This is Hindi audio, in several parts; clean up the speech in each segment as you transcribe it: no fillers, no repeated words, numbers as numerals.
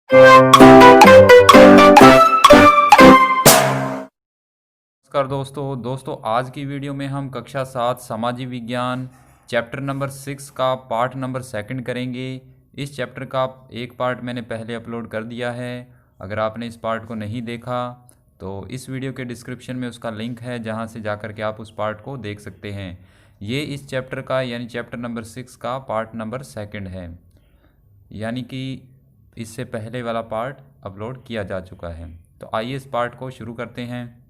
नमस्कार दोस्तों आज की वीडियो में हम कक्षा 7 सामाजिक विज्ञान चैप्टर नंबर 6 का पार्ट नंबर 2 करेंगे। इस चैप्टर का एक पार्ट मैंने पहले अपलोड कर दिया है। अगर आपने इस पार्ट को नहीं देखा तो इस वीडियो के डिस्क्रिप्शन में उसका लिंक है, जहां से जाकर के आप उस पार्ट को देख सकते हैं। ये इस चैप्टर का यानी चैप्टर नंबर 6 का पार्ट नंबर 2 है, यानी कि इससे पहले वाला पार्ट अपलोड किया जा चुका है। तो आइए इस पार्ट को शुरू करते हैं।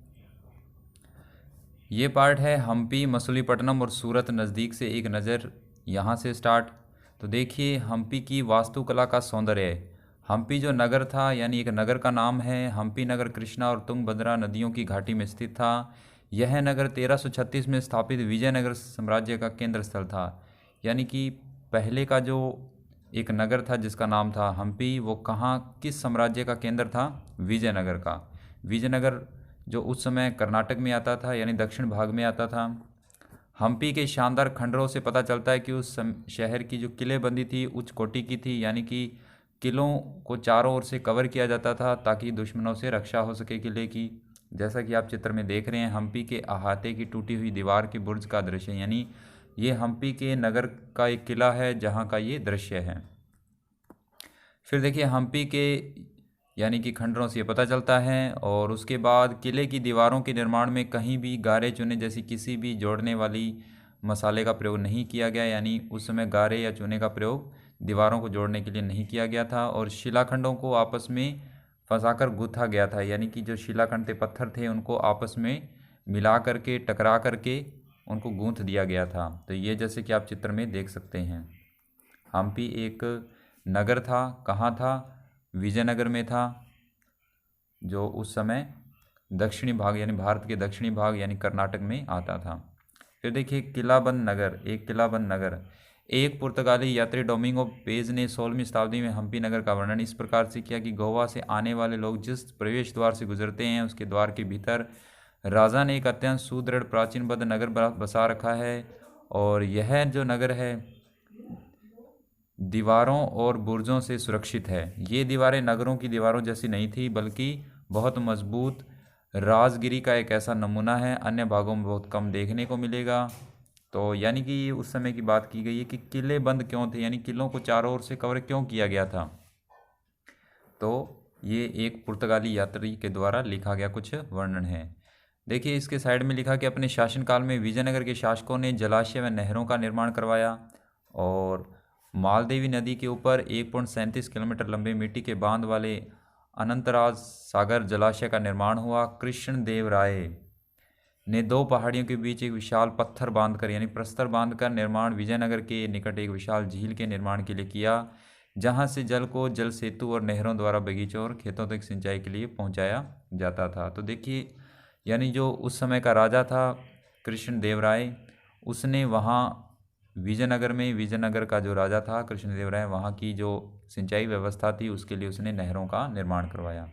ये पार्ट है हम्पी, मसूलीपट्टनम और सूरत नज़दीक से एक नज़र, यहाँ से स्टार्ट। तो देखिए हम्पी की वास्तुकला का सौंदर्य। हम्पी जो नगर था, यानी एक नगर का नाम है। हम्पी नगर कृष्णा और तुंगभद्रा नदियों की घाटी में स्थित था। यह नगर 1336 में स्थापित विजयनगर साम्राज्य का केंद्र स्थल था। यानी कि पहले का जो एक नगर था जिसका नाम था हम्पी, वो कहाँ, किस साम्राज्य का केंद्र था? विजयनगर का। विजयनगर जो उस समय कर्नाटक में आता था, यानी दक्षिण भाग में आता था। हम्पी के शानदार खंडरों से पता चलता है कि उस शहर की जो किलेबंदी थी उच्च कोटि की थी, यानी कि किलों को चारों ओर से कवर किया जाता था ताकि दुश्मनों से रक्षा हो सके किले की। जैसा कि आप चित्र में देख रहे हैं, हम्पी के अहाते की टूटी हुई दीवार के बुर्ज का दृश्य, यानी ये हम्पी के नगर का एक किला है जहाँ का ये दृश्य है। फिर देखिए हम्पी के यानी कि खंडरों से ये पता चलता है। और उसके बाद किले की दीवारों के निर्माण में कहीं भी गारे चूने जैसी किसी भी जोड़ने वाली मसाले का प्रयोग नहीं किया गया, यानी उस समय गारे या चूने का प्रयोग दीवारों को जोड़ने के लिए नहीं किया गया था। और शिलाखंडों को आपस में फंसाकर गूंथा गया था, यानी कि जो शिलाखंड थे, पत्थर थे, उनको आपस में मिला करके, टकरा करके उनको गूंथ दिया गया था। तो ये जैसे कि आप चित्र में देख सकते हैं, हम्पी एक नगर था। कहाँ था? विजयनगर में था, जो उस समय दक्षिणी भाग यानी भारत के दक्षिणी भाग यानी कर्नाटक में आता था। फिर देखिए किलाबंद नगर। एक किलाबंद नगर, एक पुर्तगाली यात्री डोमिंगो पेज ने 16वीं शताब्दी में हम्पी नगर का वर्णन इस प्रकार से किया कि गोवा से आने वाले लोग जिस प्रवेश द्वार से गुजरते हैं, उसके द्वार के भीतर राजा ने एक अत्यंत सुदृढ़ प्राचीनबद्ध नगर बसा रखा है। और यह जो नगर है दीवारों और बुर्जों से सुरक्षित है। ये दीवारें नगरों की दीवारों जैसी नहीं थी, बल्कि बहुत मजबूत राजगिरी का एक ऐसा नमूना है, अन्य भागों में बहुत कम देखने को मिलेगा। तो यानी कि ये उस समय की बात की गई है कि किले बंद क्यों थे, यानी किलों को चारों ओर से कवर क्यों किया गया था। तो ये एक पुर्तगाली यात्री के द्वारा लिखा गया कुछ वर्णन है। देखिए इसके साइड में लिखा कि अपने शासनकाल में विजयनगर के शासकों ने जलाशय व नहरों का निर्माण करवाया। और मालदेवी नदी के ऊपर 1.37 किलोमीटर लंबे मिट्टी के बांध वाले अनंतराज सागर जलाशय का निर्माण हुआ। कृष्ण देव राय ने दो पहाड़ियों के बीच एक विशाल पत्थर बांधकर यानी प्रस्तर बांधकर निर्माण विजयनगर के निकट एक विशाल झील के निर्माण के लिए किया, जहां से जल को जल सेतु और नहरों द्वारा बगीचों और खेतों तक सिंचाई के लिए पहुंचाया जाता था। तो देखिए यानी जो उस समय का राजा था कृष्ण देव राय, उसने वहाँ विजयनगर में, विजयनगर का जो राजा था कृष्णदेव राय, वहाँ की जो सिंचाई व्यवस्था थी उसके लिए उसने नहरों का निर्माण करवाया।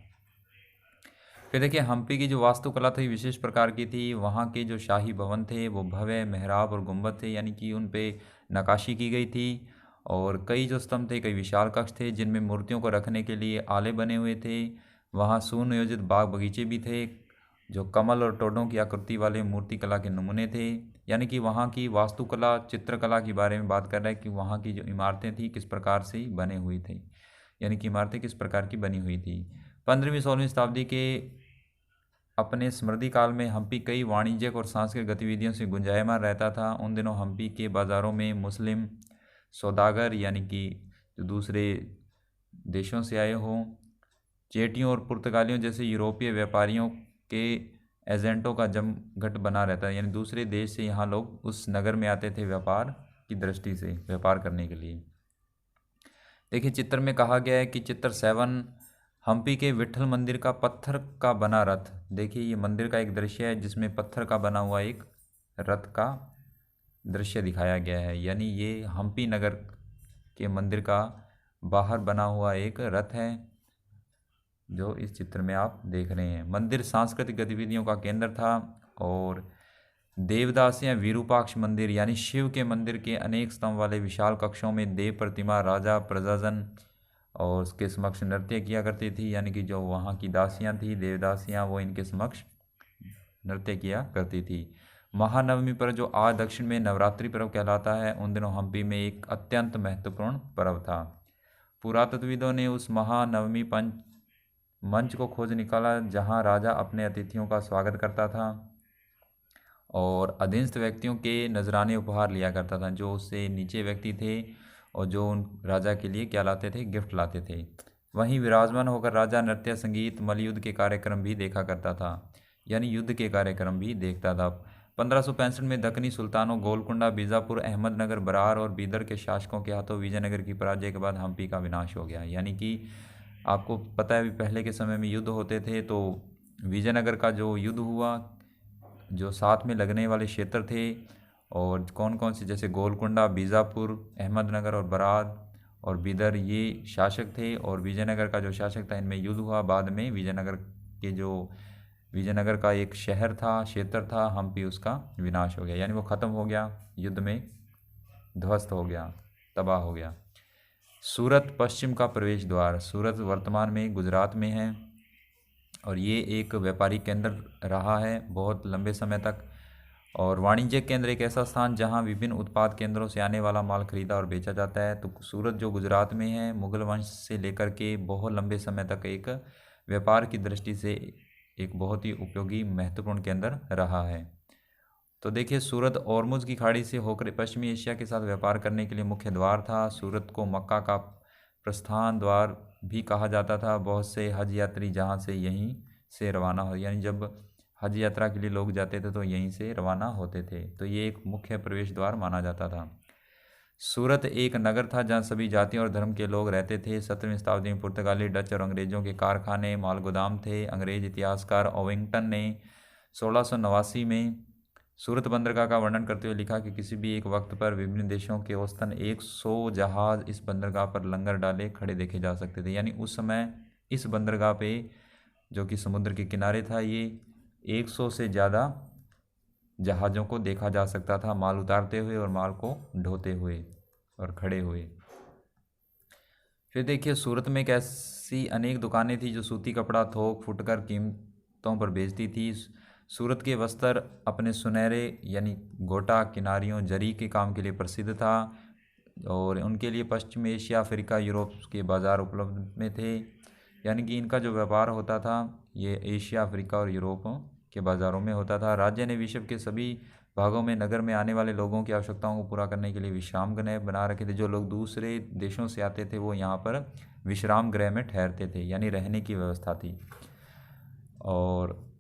फिर देखिए हम्पी की जो वास्तुकला थी विशेष प्रकार की थी। वहाँ के जो शाही भवन थे वो भव्य मेहराब और गुंबद थे, यानी कि उन पे नक्काशी की गई थी। और कई जो स्तंभ थे, कई विशाल कक्ष थे जिनमें मूर्तियों को रखने के लिए आले बने हुए थे। वहाँ सुनियोजित बाग बगीचे भी थे, जो कमल और टोडों की आकृति वाले मूर्तिकला के नमूने थे। यानी कि वहाँ की वास्तुकला, चित्रकला के बारे में बात कर रहा है कि वहाँ की जो इमारतें थी किस प्रकार से बने हुई थी, यानी कि इमारतें किस प्रकार की बनी हुई थी। 15वीं-16वीं शताब्दी के अपने स्मृति काल में हम्पी कई वाणिज्यिक और सांस्कृतिक गतिविधियों से गुंजायमान रहता था। उन दिनों हम्पी के बाज़ारों में मुस्लिम सौदागर, यानी कि जो दूसरे देशों से आए हों, चेटियों और पुर्तगालियों जैसे यूरोपीय व्यापारियों के एजेंटों का जमघट बना रहता है, यानी दूसरे देश से यहाँ लोग उस नगर में आते थे व्यापार की दृष्टि से, व्यापार करने के लिए। देखिए चित्र में कहा गया है कि चित्र 7, हम्पी के विट्ठल मंदिर का पत्थर का बना रथ। देखिए ये मंदिर का एक दृश्य है जिसमें पत्थर का बना हुआ एक रथ का दृश्य दिखाया गया है, यानी ये हम्पी नगर के मंदिर का बाहर बना हुआ एक रथ है जो इस चित्र में आप देख रहे हैं। मंदिर सांस्कृतिक गतिविधियों का केंद्र था। और देवदास या विरूपाक्ष मंदिर, यानी शिव के मंदिर के अनेक स्तंभ वाले विशाल कक्षों में देव प्रतिमा, राजा, प्रजाजन और उसके समक्ष नृत्य किया करती थी, यानी कि जो वहाँ की दासियाँ थी, देवदासियाँ, वो इनके समक्ष नृत्य किया करती थी। महानवमी पर, जो आज दक्षिण में नवरात्रि पर्व कहलाता है, उन दिनों हम्पी में एक अत्यंत महत्वपूर्ण पर्व था। पुरातत्वविदों ने उस महानवमी पंच मंच को खोज निकाला जहां राजा अपने अतिथियों का स्वागत करता था और अधीनस्थ व्यक्तियों के नजराने उपहार लिया करता था। जो उससे नीचे व्यक्ति थे और जो उन राजा के लिए क्या लाते थे, गिफ्ट लाते थे। वहीं विराजमान होकर राजा नृत्य, संगीत, मल्लयुद्ध के कार्यक्रम भी देखा करता था, यानी युद्ध के कार्यक्रम भी देखता था। 1565 में दक्कनी सुल्तानों गोलकुंडा, बीजापुर, अहमदनगर, बरार और बीदर के शासकों के हाथों विजयनगर की पराजय के बाद हम्पी का विनाश हो गया। यानी कि आपको पता है अभी पहले के समय में युद्ध होते थे, तो विजयनगर का जो युद्ध हुआ, जो साथ में लगने वाले क्षेत्र थे और कौन कौन से, जैसे गोलकुंडा, बीजापुर, अहमदनगर और बरार और बीदर, ये शासक थे और विजयनगर का जो शासक था, इनमें युद्ध हुआ। बाद में विजयनगर का एक शहर था, क्षेत्र था हम्पी, उसका विनाश हो गया, यानी वो ख़त्म हो गया, युद्ध में ध्वस्त हो गया, तबाह हो गया। सूरत पश्चिम का प्रवेश द्वार। सूरत वर्तमान में गुजरात में है और ये एक व्यापारिक केंद्र रहा है बहुत लंबे समय तक, और वाणिज्यिक केंद्र, एक ऐसा स्थान जहां विभिन्न उत्पाद केंद्रों से आने वाला माल खरीदा और बेचा जाता है। तो सूरत जो गुजरात में है, मुगल वंश से लेकर के बहुत लंबे समय तक एक व्यापार की दृष्टि से एक बहुत ही उपयोगी महत्वपूर्ण केंद्र रहा है। तो देखिए, सूरत ओरमुज की खाड़ी से होकर पश्चिमी एशिया के साथ व्यापार करने के लिए मुख्य द्वार था। सूरत को मक्का का प्रस्थान द्वार भी कहा जाता था। बहुत से हज यात्री जहाँ से यहीं से रवाना हो, यानी जब हज यात्रा के लिए लोग जाते थे तो यहीं से रवाना होते थे, तो ये एक मुख्य प्रवेश द्वार माना जाता था। सूरत एक नगर था जहाँ सभी जातियों और धर्म के लोग रहते थे। 17वीं शताब्दी में पुर्तगाली, डच और अंग्रेजों के कारखाने, माल गोदाम थे। अंग्रेज इतिहासकार ओविंगटन ने 1689 में सूरत बंदरगाह का वर्णन करते हुए लिखा कि किसी भी एक वक्त पर विभिन्न देशों के औसतन 100 जहाज इस बंदरगाह पर लंगर डाले खड़े देखे जा सकते थे। यानी उस समय इस बंदरगाह पे, जो कि समुद्र के किनारे था, ये 100 से ज़्यादा जहाज़ों को देखा जा सकता था, माल उतारते हुए और माल को ढोते हुए और खड़े हुए। फिर देखिए, सूरत में एक ऐसी अनेक दुकानें थी जो सूती कपड़ा थोक फुटकर कीमतों पर बेचती थी। सूरत के वस्त्र अपने सुनहरे यानी गोटा, किनारियों, जरी के काम के लिए प्रसिद्ध था और उनके लिए पश्चिम एशिया, अफ्रीका, यूरोप के बाज़ार उपलब्ध में थे। यानी कि इनका जो व्यापार होता था ये एशिया, अफ्रीका और यूरोप के बाज़ारों में होता था। राज्य ने विश्व के सभी भागों में नगर में आने वाले लोगों की आवश्यकताओं को पूरा करने के लिए विश्राम गृह बना रखे थे। जो लोग दूसरे देशों से आते थे वो यहाँ पर विश्राम गृह में ठहरते थे, यानी रहने की व्यवस्था थी। और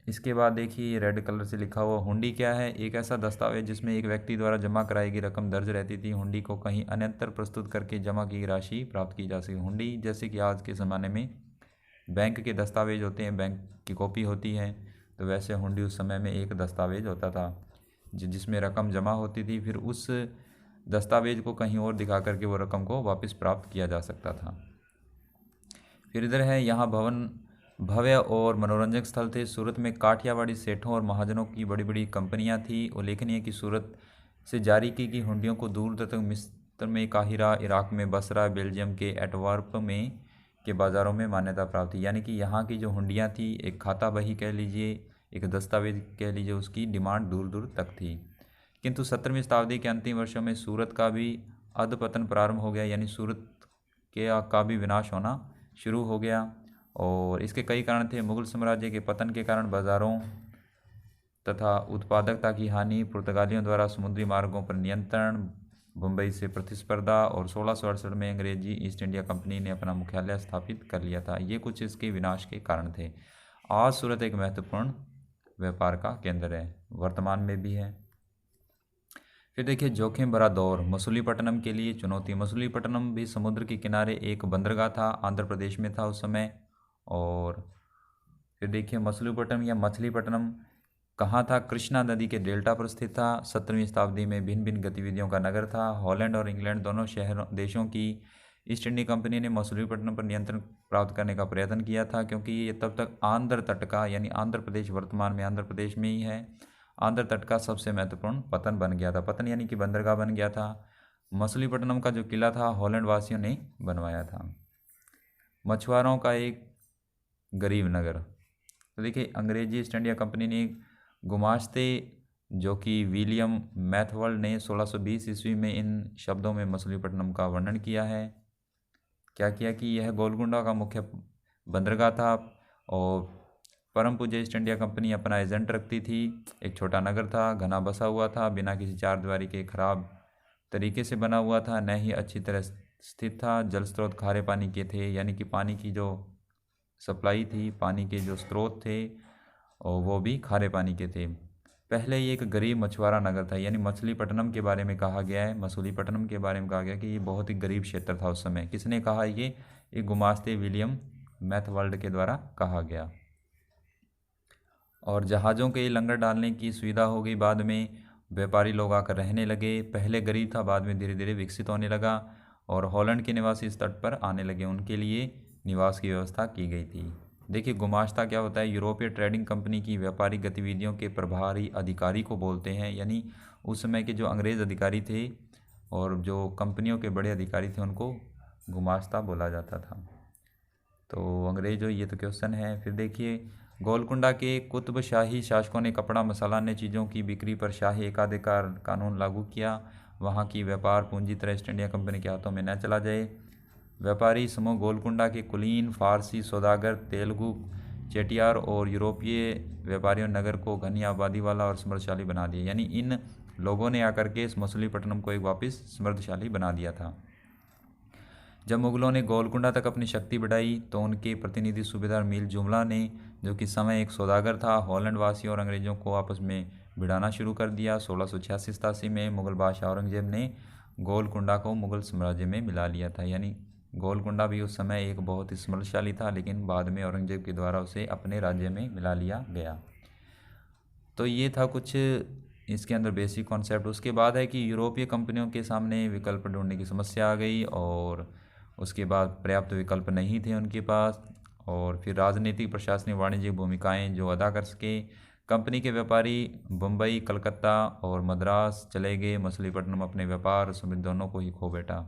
इसके बाद देखिए, रेड कलर से लिखा हुआ हुंडी क्या है। एक ऐसा दस्तावेज जिसमें एक व्यक्ति द्वारा जमा कराई गई रकम दर्ज रहती थी। हुंडी को कहीं अन्यत्र प्रस्तुत करके जमा की राशि प्राप्त की जा सके। हुंडी जैसे कि आज के ज़माने में बैंक के दस्तावेज होते हैं, बैंक की कॉपी होती है, तो वैसे हुंडी उस समय में एक दस्तावेज होता था जिसमें रकम जमा होती थी। फिर उस दस्तावेज को कहीं और दिखा करके वो रकम को वापस प्राप्त किया जा सकता था। फिर इधर है, यहाँ भव्य और मनोरंजक स्थल थे। सूरत में काठियावाड़ी सेठों और महाजनों की बड़ी बड़ी कंपनियां थी। उल्लेखनीय कि सूरत से जारी की गई हुंडियों को दूर तक मिस्र में काहिरा, इराक में बसरा, बेल्जियम के एंटवर्प में के बाज़ारों में मान्यता प्राप्त थी। यानी कि यहाँ की जो हुंडियाँ थी, एक खाता बही कह लीजिए, एक दस्तावेज कह लीजिए, उसकी डिमांड दूर दूर तक थी। किंतु 17वीं शताब्दी के अंतिम वर्षों में सूरत का भी अधपतन प्रारंभ हो गया, यानी सूरत का भी विनाश होना शुरू हो गया। और इसके कई कारण थे। मुगल साम्राज्य के पतन के कारण बाज़ारों तथा उत्पादकता की हानि, पुर्तगालियों द्वारा समुद्री मार्गों पर नियंत्रण, मुंबई से प्रतिस्पर्धा और 1668 में अंग्रेजी ईस्ट इंडिया कंपनी ने अपना मुख्यालय स्थापित कर लिया था। ये कुछ इसके विनाश के कारण थे। आज सूरत एक महत्वपूर्ण व्यापार का केंद्र है, वर्तमान में भी है। फिर देखिए, जोखिम भरा दौर। मछलीपट्टनम के लिए चुनौती। मछलीपट्टनम भी समुद्र के किनारे एक बंदरगाह था, आंध्र प्रदेश में था उस समय। और फिर देखिए, मछलीपट्टनम कहाँ था? कृष्णा नदी के डेल्टा पर स्थित था। 17वीं शताब्दी में भिन्न भिन्न गतिविधियों का नगर था। हॉलैंड और इंग्लैंड दोनों देशों की ईस्ट इंडिया कंपनी ने मछलीपट्टनम पर नियंत्रण प्राप्त करने का प्रयत्न किया था, क्योंकि ये तब तक आंध्र तट का, यानी आंध्र प्रदेश, वर्तमान में आंध्र प्रदेश में ही है, आंध्र तट का सबसे महत्वपूर्ण पतन बन गया था। पतन यानी कि बंदरगाह बन गया था। मछलीपट्टनम का जो किला था हॉलैंड वासियों ने बनवाया था। मछुआरों का एक गरीब नगर। तो देखिए, अंग्रेजी ईस्ट इंडिया कंपनी ने गुमाश्ते, जो कि विलियम मैथवर्ल्ड ने 1620 ईस्वी में इन शब्दों में मछलीपट्टनम का वर्णन किया है। क्या किया कि यह गोलकुंडा का मुख्य बंदरगाह था और परम पूज्य ईस्ट इंडिया कंपनी अपना एजेंट रखती थी। एक छोटा नगर था, घना बसा हुआ था, बिना किसी चार दीवारी के खराब तरीके से बना हुआ था, न ही अच्छी तरह स्थित था। जल स्रोत खारे पानी के थे, यानी कि पानी की जो सप्लाई थी, पानी के जो स्रोत थे और वो भी खारे पानी के थे। पहले ये एक गरीब मछुआरा नगर था, यानी मछलीपट्टनम के बारे में कहा गया है, मछलीपट्टनम के बारे में कहा गया कि ये बहुत ही गरीब क्षेत्र था उस समय। किसने कहा? ये गुमास्ते विलियम मैथवर्ल्ड के द्वारा कहा गया। और जहाज़ों के लंगर डालने की सुविधा हो गई बाद में, व्यापारी लोग आकर रहने लगे। पहले गरीब था, बाद में धीरे धीरे विकसित होने लगा और हॉलैंड के निवासी इस तट पर आने लगे, उनके लिए निवास की व्यवस्था की गई थी। देखिए, गुमाश्ता क्या होता है? यूरोपीय ट्रेडिंग कंपनी की व्यापारिक गतिविधियों के प्रभारी अधिकारी को बोलते हैं, यानी उस समय के जो अंग्रेज़ अधिकारी थे और जो कंपनियों के बड़े अधिकारी थे उनको गुमाश्ता बोला जाता था। तो अंग्रेज, ये तो क्वेश्चन है। फिर देखिए, गोलकुंडा के कुतुब शाही शासकों ने कपड़ा, मसाला, अन्य चीज़ों की बिक्री पर शाही एकाधिकार कानून लागू किया। वहाँ की व्यापार पूंजी तरह ईस्ट इंडिया कंपनी के हाथों में न चला जाए। व्यापारी समूह गोलकुंडा के कुलीन, फारसी सौदागर, तेलुगु, चेटियार और यूरोपीय व्यापारियों ने नगर को घनी आबादी वाला और समृद्धशाली बना दिया, यानी इन लोगों ने आकर के इस मछलीपट्टनम को एक वापस समृद्धशाली बना दिया था। जब मुगलों ने गोलकुंडा तक अपनी शक्ति बढ़ाई तो उनके प्रतिनिधि सूबेदार मीर जुमला ने, जो कि समय एक सौदागर था, हॉलैंड वासियों और अंग्रेज़ों को आपस में भिड़ाना शुरू कर दिया। 1686-87 में मुगल बादशाह औरंगजेब ने गोलकुंडा को मुगल साम्राज्य में मिला लिया था, यानी गोलकुंडा भी उस समय एक बहुत ही समृद्धशाली था, लेकिन बाद में औरंगजेब के द्वारा उसे अपने राज्य में मिला लिया गया। तो ये था कुछ इसके अंदर बेसिक कॉन्सेप्ट। उसके बाद है कि यूरोपीय कंपनियों के सामने विकल्प ढूंढने की समस्या आ गई और उसके बाद पर्याप्त विकल्प नहीं थे उनके पास। और फिर राजनीतिक, प्रशासनिक, वाणिज्यिक भूमिकाएं जो अदा कर सके। कंपनी के व्यापारी बम्बई, कलकत्ता और मद्रास चले गए। मछलीपट्टनम अपने व्यापार और समृद्धि दोनों को ही खो बैठा।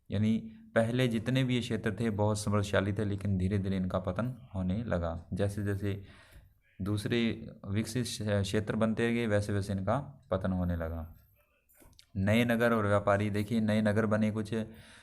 यानी पहले जितने भी ये क्षेत्र थे बहुत समृद्धशाली थे, लेकिन धीरे धीरे इनका पतन होने लगा। जैसे जैसे दूसरे विकसित क्षेत्र बनते गए वैसे वैसे इनका पतन होने लगा। नए नगर और व्यापारी, देखिए नए नगर बने कुछ।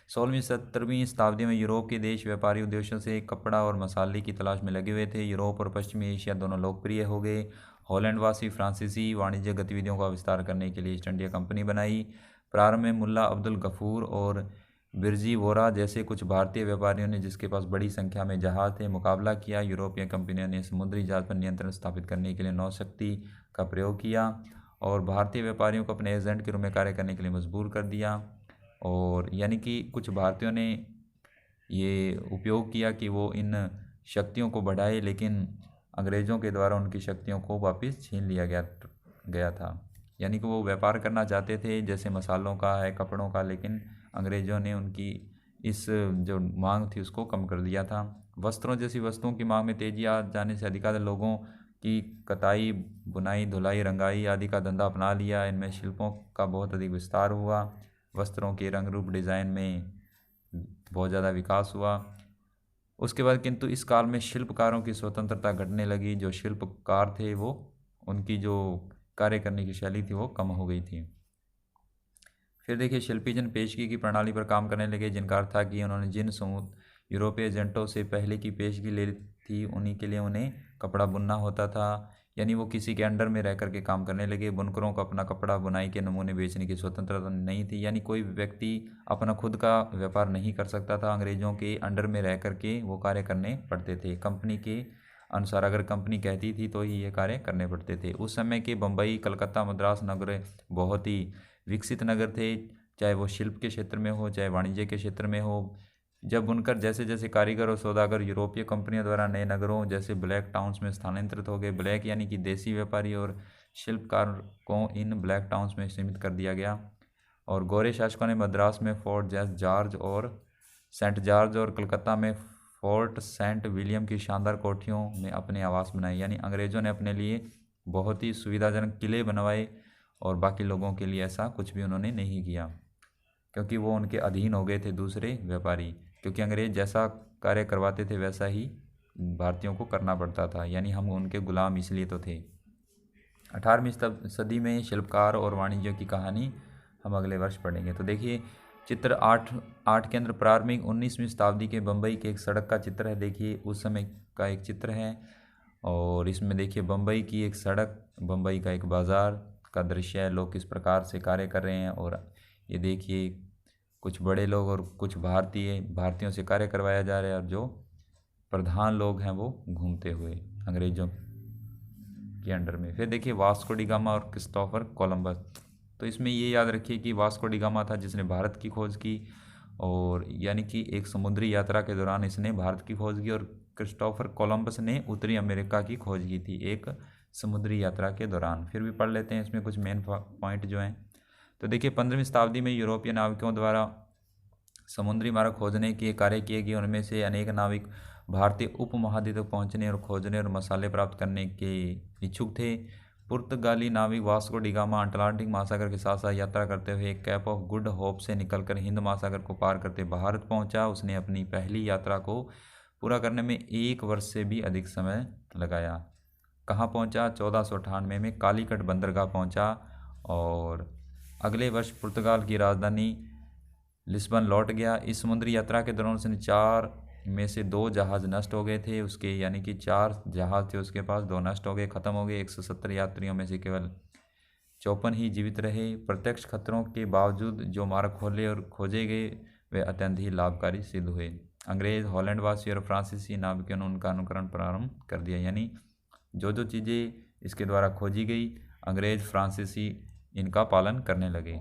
16वीं-17वीं शताब्दी में यूरोप के देश व्यापारी उद्देश्यों से कपड़ा और मसाले की तलाश में लगे हुए थे। यूरोप और पश्चिमी एशिया दोनों लोकप्रिय हो गए। हॉलैंडवासी फ्रांसीसी वाणिज्य गतिविधियों का विस्तार करने के लिए ईस्ट इंडिया कंपनी बनाई। प्रारंभ में मुल्ला अब्दुल गफूर और बिरजी वोरा जैसे कुछ भारतीय व्यापारियों ने, जिसके पास बड़ी संख्या में जहाज थे, मुकाबला किया। यूरोपीय कंपनियों ने समुद्री जहाज पर नियंत्रण स्थापित करने के लिए नौशक्ति का प्रयोग किया और भारतीय व्यापारियों को अपने एजेंट के रूप में कार्य करने के लिए मजबूर कर दिया। और यानी कि कुछ भारतीयों ने ये उपयोग किया कि वो इन शक्तियों को बढ़ाए, लेकिन अंग्रेज़ों के द्वारा उनकी शक्तियों को वापस छीन लिया गया था। यानी कि वो व्यापार करना चाहते थे जैसे मसालों का है, कपड़ों का, लेकिन अंग्रेज़ों ने उनकी इस जो मांग थी उसको कम कर दिया था। वस्त्रों जैसी वस्तुओं की मांग में तेजी आ जाने से अधिकांश लोगों की कताई, बुनाई, धुलाई, रंगाई आदि का धंधा अपना लिया। इनमें शिल्पों का बहुत अधिक विस्तार हुआ। वस्त्रों के रंग रूप, डिज़ाइन में बहुत ज़्यादा विकास हुआ। उसके बाद किंतु इस काल में शिल्पकारों की स्वतंत्रता घटने लगी। जो शिल्पकार थे वो, उनकी जो कार्य करने की शैली थी वो कम हो गई थी। फिर देखिए, शिल्पी जन पेशगी की प्रणाली पर काम करने लगे, जिनका अर्थ था कि उन्होंने जिन समूह यूरोपीय एजेंटों से पहले की पेशगी ले थी उन्हीं के लिए उन्हें कपड़ा बुनना होता था। यानी वो किसी के अंडर में रह करके काम करने लगे। बुनकरों को अपना कपड़ा, बुनाई के नमूने बेचने की स्वतंत्रता नहीं थी, यानी कोई व्यक्ति अपना खुद का व्यापार नहीं कर सकता था। अंग्रेज़ों के अंडर में रह करके वो कार्य करने पड़ते थे। कंपनी के अनुसार अगर कंपनी कहती थी तो ही ये कार्य करने पड़ते थे। उस समय के बम्बई, कलकत्ता, मद्रास नगर बहुत ही विकसित नगर थे, चाहे वो शिल्प के क्षेत्र में हो, चाहे वाणिज्य के क्षेत्र में हो। जब बुनकर जैसे जैसे कारीगर और सौदागर यूरोपीय कंपनियों द्वारा नए नगरों जैसे ब्लैक टाउन्स में स्थानांतरित हो गए। ब्लैक यानी कि देसी व्यापारी और शिल्पकार को इन ब्लैक टाउन्स में सीमित कर दिया गया। और गोरे शासकों ने मद्रास में फोर्ट जॉर्ज और सेंट जॉर्ज और कलकत्ता में फोर्ट सेंट विलियम की शानदार कोठियों में अपने आवास बनाए। यानी अंग्रेज़ों ने अपने लिए बहुत ही सुविधाजनक किले बनवाए और बाकी लोगों के लिए ऐसा कुछ भी उन्होंने नहीं किया, क्योंकि वो उनके अधीन हो गए थे दूसरे व्यापारी। क्योंकि अंग्रेज़ जैसा कार्य करवाते थे वैसा ही भारतीयों को करना पड़ता था, यानी हम उनके गुलाम इसलिए तो थे। 18वीं सदी में शिल्पकार और वाणिज्य की कहानी हम अगले वर्ष पढ़ेंगे। तो देखिए चित्र 8 के अंदर प्रारंभिक 19वीं शताब्दी के बम्बई के एक सड़क का चित्र है। देखिए उस समय का एक चित्र है और इसमें देखिए बम्बई की एक सड़क, बम्बई का एक बाज़ार का दृश्य है। लोग किस प्रकार से कार्य कर रहे हैं और ये देखिए कुछ बड़े लोग और कुछ भारतीयों से कार्य करवाया जा रहा है और जो प्रधान लोग हैं वो घूमते हुए अंग्रेज़ों के अंडर में। फिर देखिए वास्को डी गामा और क्रिस्टोफर कोलंबस। तो इसमें ये याद रखिए कि वास्को डी गामा था जिसने भारत की खोज की, और यानी कि एक समुद्री यात्रा के दौरान इसने भारत की खोज की, और क्रिस्टोफर कोलंबस ने उत्तरी अमेरिका की खोज की थी एक समुद्री यात्रा के दौरान। फिर भी पढ़ लेते हैं इसमें कुछ मेन पॉइंट जो हैं। तो देखिए 15वीं शताब्दी में यूरोपीय नाविकों द्वारा समुद्री मार्ग खोजने के कार्य किए गए। उनमें से अनेक नाविक भारतीय उपमहाद्वीप तक पहुंचने और खोजने और मसाले प्राप्त करने के इच्छुक थे। पुर्तगाली नाविक वास्को डी गामा अटलांटिक महासागर के साथ साथ यात्रा करते हुए कैप ऑफ गुड होप से निकलकर हिंद महासागर को पार करते भारत पहुंचा। उसने अपनी पहली यात्रा को पूरा करने में 1 वर्ष से भी अधिक समय लगाया। कहाँ पहुंचा? 1498 में कालीकट बंदरगाह पहुंचा और अगले वर्ष पुर्तगाल की राजधानी लिस्बन लौट गया। इस समुद्री यात्रा के दौरान उसने 4 में से 2 जहाज़ नष्ट हो गए थे उसके, यानी कि 4 जहाज़ थे उसके पास, 2 नष्ट हो गए, ख़त्म हो गए। 170 यात्रियों में से केवल 54 ही जीवित रहे। प्रत्यक्ष खतरों के बावजूद जो मार्ग खोले और खोजे गए वे अत्यंत ही लाभकारी सिद्ध हुए। अंग्रेज़, हॉलैंडवासी और फ्रांसीसी नाविकों ने उनका अनुकरण प्रारंभ कर दिया, यानी जो चीज़ें इसके द्वारा खोजी गई अंग्रेज़, फ्रांसीसी इनका पालन करने लगे।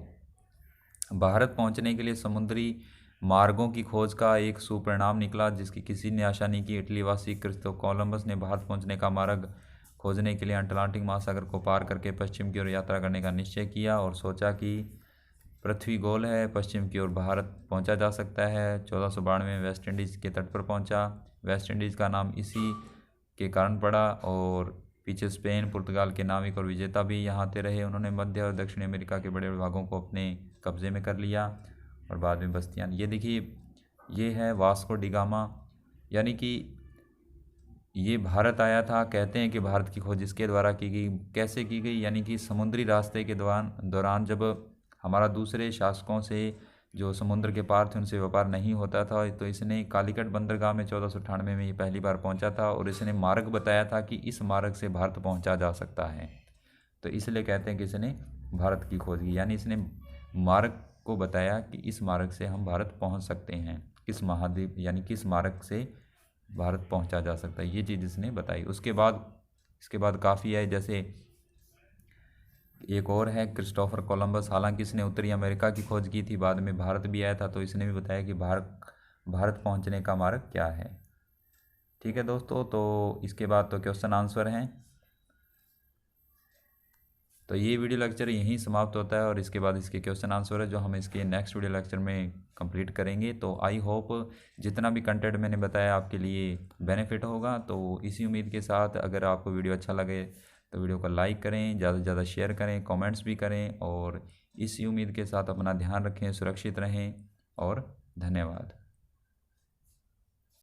भारत पहुंचने के लिए समुद्री मार्गों की खोज का एक सुपरिणाम निकला जिसकी किसी ने आशा नहीं की। इटलीवासी क्रिस्टोफर कोलंबस ने भारत पहुंचने का मार्ग खोजने के लिए अटलांटिक महासागर को पार करके पश्चिम की ओर यात्रा करने का निश्चय किया और सोचा कि पृथ्वी गोल है, पश्चिम की ओर भारत पहुंचा जा सकता है। 1492 में वेस्ट इंडीज़ के तट पर पहुंचा। वेस्ट इंडीज़ का नाम इसी के कारण पड़ा और पीछे स्पेन, पुर्तगाल के नाविक और विजेता भी यहाँ आते रहे। उन्होंने मध्य और दक्षिण अमेरिका के बड़े भागों को अपने कब्जे में कर लिया और बाद में बस्तियाँ। ये देखिए ये है वास्को डी गामा, यानी कि ये भारत आया था। कहते हैं कि भारत की खोज इसके द्वारा की गई। कैसे की गई? यानी कि समुद्री रास्ते के दौरान जब हमारा दूसरे शासकों से जो समुद्र के पार थे उनसे व्यापार नहीं होता था, तो इसने कालीकट बंदरगाह में 1498 में ये पहली बार पहुंचा था और इसने मार्ग बताया था कि इस मार्ग से भारत पहुंचा जा सकता है। तो इसलिए कहते हैं कि इसने भारत की खोज की, यानी इसने मार्ग को बताया कि इस मार्ग से हम भारत पहुंच सकते हैं, किस महाद्वीप यानी किस मार्ग से भारत पहुंचा जा सकता है, ये चीज़ इसने बताई। इसके बाद काफ़ी है, जैसे एक और है क्रिस्टोफर कोलंबस। हालांकि इसने उत्तरी अमेरिका की खोज की थी, बाद में भारत भी आया था, तो इसने भी बताया कि भारत पहुंचने का मार्ग क्या है। ठीक है दोस्तों, तो इसके बाद तो क्वेश्चन आंसर हैं। तो ये वीडियो लेक्चर यहीं समाप्त होता है और इसके बाद इसके क्वेश्चन आंसर है जो हम इसके नेक्स्ट वीडियो लेक्चर में कंप्लीट करेंगे। तो आई होप जितना भी कंटेंट मैंने बताया आपके लिए बेनिफिट होगा। तो इसी उम्मीद के साथ अगर आपको वीडियो अच्छा लगे तो वीडियो को लाइक करें, ज़्यादा से ज़्यादा शेयर करें, कमेंट्स भी करें और इसी उम्मीद के साथ अपना ध्यान रखें, सुरक्षित रहें और धन्यवाद।